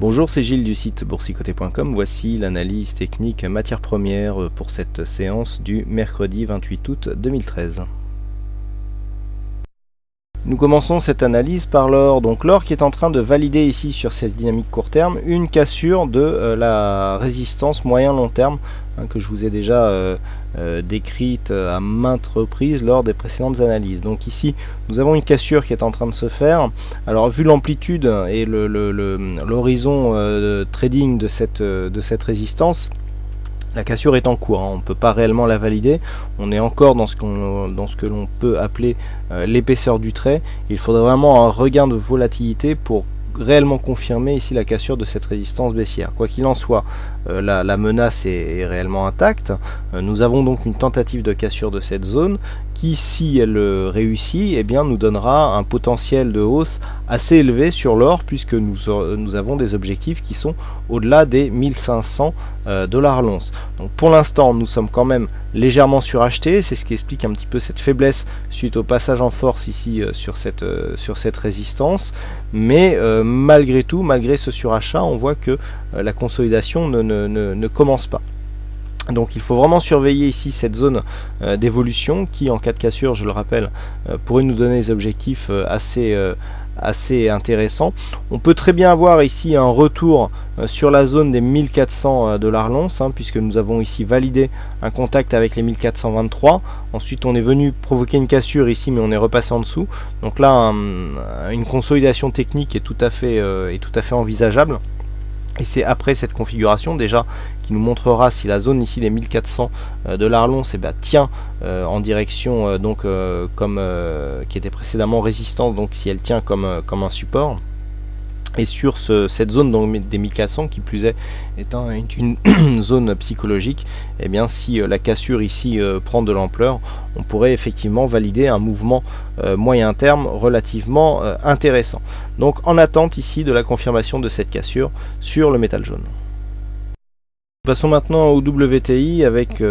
Bonjour, c'est Gilles du site boursicoté.com. Voici l'analyse technique matières premières pour cette séance du mercredi 28 août 2013. Nous commençons cette analyse par l'or. Donc l'or qui est en train de valider ici sur cette dynamique court terme une cassure de la résistance moyen-long terme que je vous ai déjà décrite à maintes reprises lors des précédentes analyses. Donc ici nous avons une cassure qui est en train de se faire. Alors vu l'amplitude et l'horizon trading de cette résistance, la cassure est en cours, on ne peut pas réellement la valider, on est encore dans ce que l'on peut appeler l'épaisseur du trait. Il faudrait vraiment un regain de volatilité pour réellement confirmer ici la cassure de cette résistance baissière. Quoi qu'il en soit, la menace est réellement intacte. Nous avons donc une tentative de cassure de cette zone qui, si elle réussit, eh bien, nous donnera un potentiel de hausse assez élevé sur l'or, puisque nous avons des objectifs qui sont au-delà des 1500 dollars l'once. Donc pour l'instant, nous sommes quand même légèrement surachetés, c'est ce qui explique un petit peu cette faiblesse suite au passage en force ici sur cette résistance, mais malgré tout, malgré ce surachat, on voit que la consolidation ne commence pas. Donc il faut vraiment surveiller ici cette zone d'évolution qui, en cas de cassure, je le rappelle, pourrait nous donner des objectifs assez intéressants. On peut très bien avoir ici un retour sur la zone des 1400 dollars l'once, puisque nous avons ici validé un contact avec les 1423. Ensuite on est venu provoquer une cassure ici, mais on est repassé en dessous. Donc là une consolidation technique est tout à fait envisageable. Et c'est après cette configuration déjà qui nous montrera si la zone ici des 1400 dollars l'once tient en direction qui était précédemment résistante, donc si elle tient comme un support. Et sur cette zone donc, des 1400 qui plus est une zone psychologique, et bien si la cassure ici prend de l'ampleur, on pourrait effectivement valider un mouvement moyen terme relativement intéressant. Donc en attente ici de la confirmation de cette cassure sur le métal jaune. Passons maintenant au WTI avec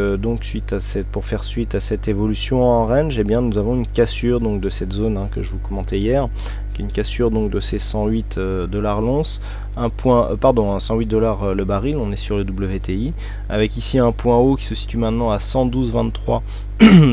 pour faire suite à cette évolution en range, eh bien nous avons une cassure donc de cette zone que je vous commentais hier, qui est une cassure donc de ces 108 dollars l'once, 108 dollars le baril. On est sur le WTI avec ici un point haut qui se situe maintenant à 112,23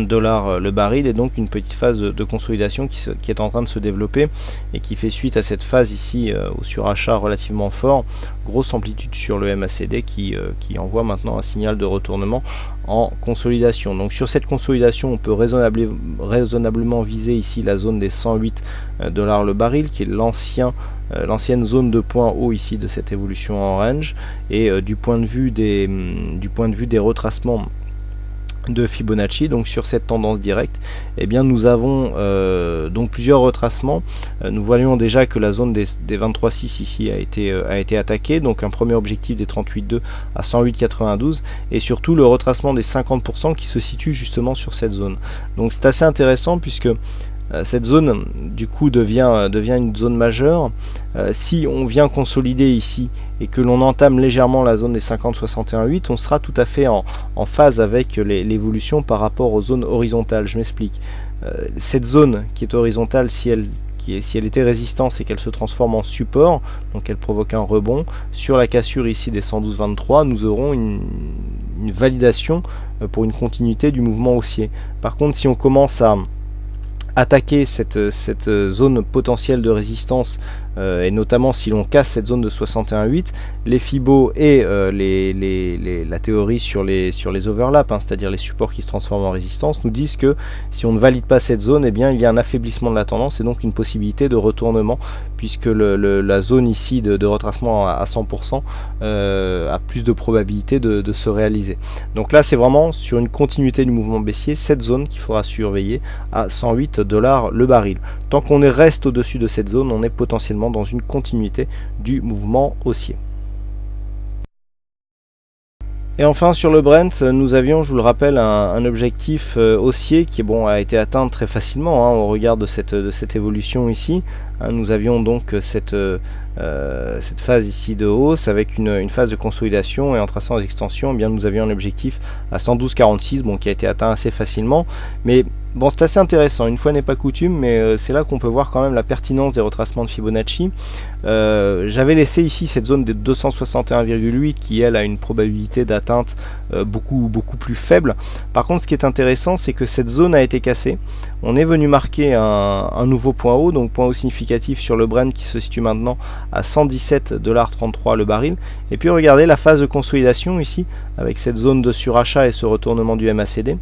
dollars le baril, et donc une petite phase de consolidation qui est en train de se développer et qui fait suite à cette phase ici au surachat relativement fort, grosse amplitude sur le MACD qui envoie maintenant un signal de retournement en consolidation. Donc sur cette consolidation, on peut raisonnablement viser ici la zone des 108 dollars le baril, qui est l'ancienne zone de point haut ici de cette évolution en range. Et du point de vue des retracements de Fibonacci, donc sur cette tendance directe, eh bien nous avons donc plusieurs retracements. Nous voyons déjà que la zone des 23,6 ici a été attaquée, donc un premier objectif des 38,2 à 108,92, et surtout le retracement des 50% qui se situe justement sur cette zone. Donc c'est assez intéressant puisque cette zone du coup devient une zone majeure. Si on vient consolider ici et que l'on entame légèrement la zone des 50-61,8, on sera tout à fait en phase avec l'évolution par rapport aux zones horizontales. Je m'explique. Cette zone qui est horizontale, si elle était résistance et qu'elle se transforme en support, donc elle provoque un rebond, sur la cassure ici des 112,23, nous aurons une validation pour une continuité du mouvement haussier. Par contre, si on commence à attaquer cette zone potentielle de résistance, et notamment si l'on casse cette zone de 61,8, les Fibo et la théorie sur les overlaps, c'est-à-dire les supports qui se transforment en résistance, nous disent que si on ne valide pas cette zone, eh bien il y a un affaiblissement de la tendance et donc une possibilité de retournement, puisque la zone ici de retracement à 100% a plus de probabilité de se réaliser. Donc là c'est vraiment sur une continuité du mouvement baissier, cette zone qu'il faudra surveiller à 108 dollars le baril. Tant qu'on reste au-dessus de cette zone, on est potentiellement dans une continuité du mouvement haussier. Et enfin sur le Brent, nous avions, je vous le rappelle, un objectif haussier qui a été atteint très facilement au regard de cette évolution ici, Nous avions donc cette phase ici de hausse avec une phase de consolidation, et en traçant les extensions, eh bien, nous avions un objectif à 112,46, bon, qui a été atteint assez facilement, mais bon, c'est assez intéressant, une fois n'est pas coutume, mais c'est là qu'on peut voir quand même la pertinence des retracements de Fibonacci. J'avais laissé ici cette zone de 261,8 qui elle a une probabilité d'atteinte beaucoup plus faible. Par contre, ce qui est intéressant, c'est que cette zone a été cassée. On est venu marquer un nouveau point haut, donc point haut significatif sur le Brent qui se situe maintenant à 117,33$ le baril. Et puis regardez la phase de consolidation ici, avec cette zone de surachat et ce retournement du MACD,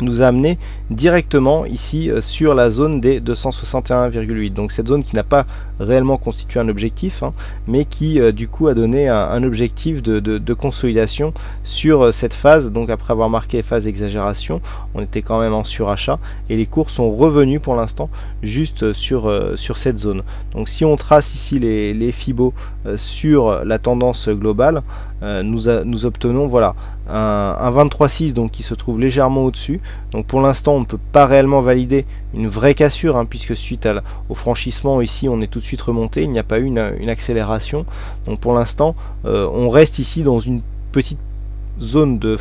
nous a amené directement ici sur la zone des 261,8. Donc cette zone qui n'a pas réellement constitué un objectif, mais qui du coup a donné un objectif de consolidation sur cette phase. Donc après avoir marqué phase d'exagération, on était quand même en surachat et les cours sont revenus pour l'instant juste sur cette zone. Donc si on trace ici les Fibos sur la tendance globale, nous obtenons voilà un 23,6 donc qui se trouve légèrement au-dessus. Donc pour l'instant on ne peut pas réellement valider une vraie cassure, puisque suite au franchissement ici on est tout de suite remonté, il n'y a pas eu une accélération. Donc pour l'instant on reste ici dans une petite zone de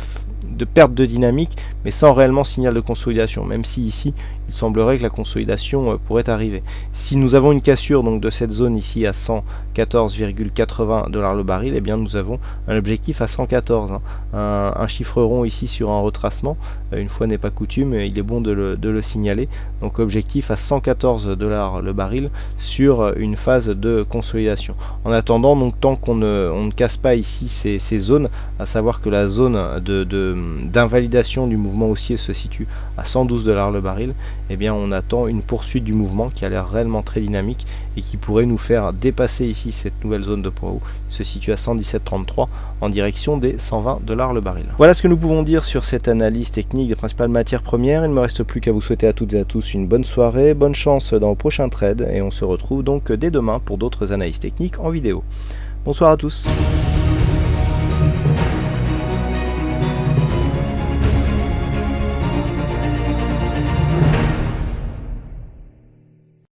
perte de dynamique, mais sans réellement signal de consolidation, même si ici il semblerait que la consolidation pourrait arriver. Si nous avons une cassure donc de cette zone ici à 114,80$ le baril, et bien nous avons un objectif à 114, un chiffre rond ici sur un retracement, une fois n'est pas coutume, il est bon de le signaler. Donc objectif à 114$ le baril sur une phase de consolidation. En attendant, donc tant qu'on ne casse pas ici ces zones, à savoir que la zone d'invalidation du mouvement haussier se situe à 112$ le baril, eh bien on attend une poursuite du mouvement qui a l'air réellement très dynamique et qui pourrait nous faire dépasser ici cette nouvelle zone de poids haut qui se situe à 117,33 en direction des 120$ le baril. Voilà ce que nous pouvons dire sur cette analyse technique des principales matières premières. Il ne me reste plus qu'à vous souhaiter à toutes et à tous une bonne soirée, bonne chance dans vos prochains trades, et on se retrouve donc dès demain pour d'autres analyses techniques en vidéo. Bonsoir à tous.